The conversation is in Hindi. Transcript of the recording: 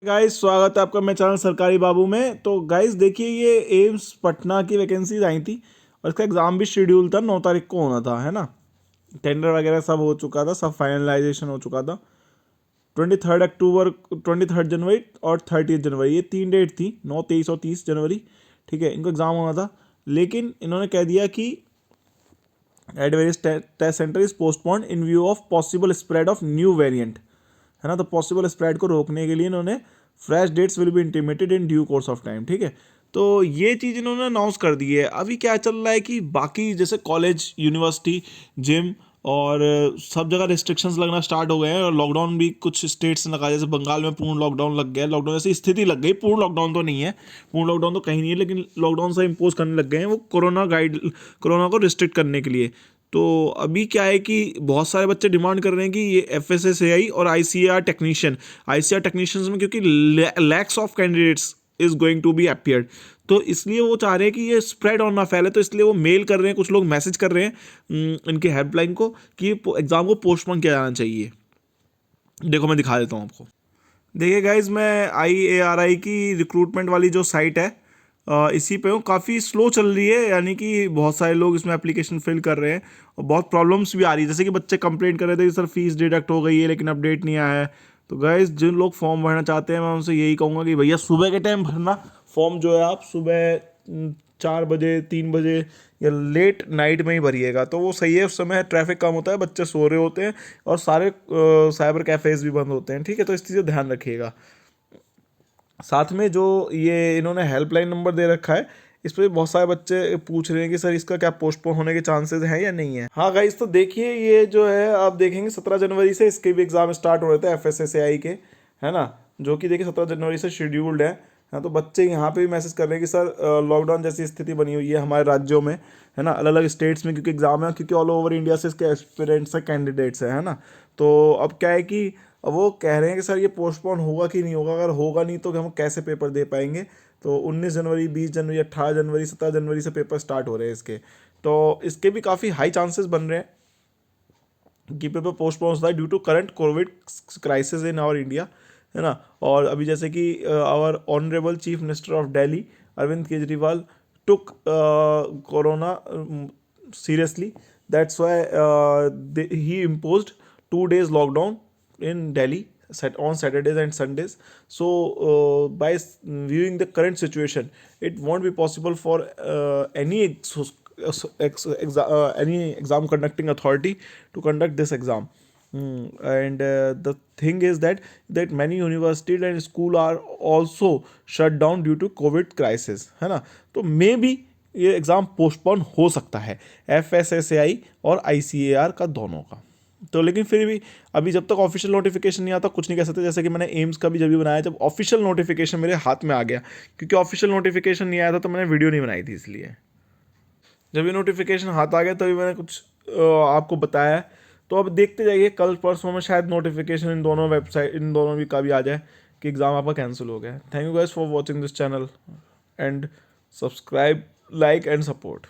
गाइस स्वागत है आपका मेरे चैनल सरकारी बाबू में। तो गाइस देखिए, ये एम्स पटना की वैकेंसीज आई थी और इसका एग्ज़ाम भी शेड्यूल था, 9 तारीख को होना था, है ना। टेंडर वगैरह सब हो चुका था, सब फाइनलाइजेशन हो चुका था। 23 अक्टूबर, 23 जनवरी और 30 जनवरी, ये 3 डेट थी, 9, 23 और 30 जनवरी। ठीक है, इनको एग्ज़ाम होना था, लेकिन इन्होंने कह दिया कि at various test center is postponed in view of possible spread of new variant, है ना। तो पॉसिबल स्प्रेड को रोकने के लिए इन्होंने fresh dates will be intimated in due course of time. ठीक है, तो ये चीज़ इन्होंने अनाउंस कर दी है। अभी क्या चल रहा है कि बाकी जैसे कॉलेज, यूनिवर्सिटी, जिम और सब जगह रिस्ट्रिक्शंस लगना स्टार्ट हो गए हैं और लॉकडाउन भी कुछ स्टेट्स ने लगा, जैसे बंगाल में पूर्ण लॉकडाउन लग गया। लॉकडाउन जैसी स्थिति लग गई, पूर्ण लॉकडाउन तो नहीं है, पूर्ण लॉकडाउन तो कहीं नहीं है, लेकिन लॉकडाउन से इम्पोज करने लग गए हैं वो कोरोना को रिस्ट्रिक्ट करने के लिए। तो अभी क्या है कि बहुत सारे बच्चे डिमांड कर रहे हैं कि ये FSSAI और ICAR टेक्नीशियंस में, क्योंकि lacks of candidates is going to be appeared, तो इसलिए वो चाह रहे हैं कि ये स्प्रेड और ना फैले। तो इसलिए वो मेल कर रहे हैं, कुछ लोग मैसेज कर रहे हैं इनके हेल्पलाइन को कि एग्ज़ाम को पोस्टपोन किया जाना चाहिए। देखो मैं दिखा देता हूँ आपको। देखिए गाइज, मैं IARI की रिक्रूटमेंट वाली जो साइट है इसी पे हूँ। काफ़ी स्लो चल रही है, यानी कि बहुत सारे लोग इसमें एप्लीकेशन फिल कर रहे हैं और बहुत प्रॉब्लम्स भी आ रही है। जैसे कि बच्चे कंप्लेंट कर रहे थे कि सर फीस डिडक्ट हो गई है लेकिन अपडेट नहीं आया है। तो गाइज, जिन लोग फॉर्म भरना चाहते हैं मैं उनसे यही कहूँगा कि भैया सुबह के टाइम भरना फॉर्म जो है, आप सुबह 4 बजे, 3 बजे या लेट नाइट में ही भरिएगा तो वो सही है। उस समय ट्रैफिक कम होता है, बच्चे सो रहे होते हैं और सारे साइबर कैफ़ेज भी बंद होते हैं। ठीक है, तो इस चीज़ का ध्यान रखिएगा। साथ में जो ये इन्होंने हेल्पलाइन नंबर दे रखा है, इस पर बहुत सारे बच्चे पूछ रहे हैं कि सर इसका क्या पोस्टपोन होने के चांसेस हैं या नहीं है। हाँ गाइस, तो देखिए ये जो है आप देखेंगे 17 जनवरी से इसके भी एग्ज़ाम स्टार्ट हो रहे थे FSSAI के, है ना, जो कि देखिए 17 जनवरी से शेड्यूल्ड है। हाँ, तो बच्चे यहाँ पे भी मैसेज कर रहे हैं कि सर लॉकडाउन जैसी स्थिति बनी हुई है हमारे राज्यों में, है ना, अलग अलग स्टेट्स में, क्योंकि एग्ज़ाम है, क्योंकि ऑल ओवर इंडिया से इसके एस्पिरेंट्स हैं, कैंडिडेट्स हैं, है ना। तो अब क्या है कि अब वो कह रहे हैं कि सर ये पोस्टपोन होगा कि नहीं होगा। अगर होगा नहीं तो हम कैसे पेपर दे पाएंगे। तो 19 जनवरी, 20 जनवरी, 18 जनवरी, 17 जनवरी से पेपर स्टार्ट हो रहे हैं इसके। तो इसके भी काफ़ी हाई चांसेस बन रहे हैं कि पेपर पोस्टपोन होता है due to current covid crisis in our India, है ना। और अभी जैसे कि our honourable chief minister of Delhi Arvind Kejriwal took corona seriously. That's why he imposed 2 days lockdown in Delhi on Saturdays and Sundays. So by viewing the current situation, it won't be possible for any exam conducting authority to conduct this exam. And the thing is that many universities and school are also shut down due to COVID crisis, है ना। तो मे बी ये एग्ज़ाम पोस्टपोन हो सकता है, FSSAI और ICAR का, दोनों का। तो लेकिन फिर भी अभी जब तक ऑफिशियल नोटिफिकेशन नहीं आता कुछ नहीं कह सकते। जैसे कि मैंने एम्स का भी जब भी बनाया, जब ऑफिशियल नोटिफिकेशन मेरे हाथ में आ गया, क्योंकि ऑफिशियल नोटिफिकेशन नहीं आया था तो मैंने वीडियो नहीं बनाई थी, इसलिए जब ये नोटिफिकेशन हाथ आ गया तभी मैंने कुछ आपको बताया। तो अब देखते जाइए, कल परसों में शायद नोटिफिकेशन इन दोनों भी का भी आ जाए कि एग्ज़ाम आपका कैंसिल हो गया। Thank you guys for watching this channel and subscribe, like and support.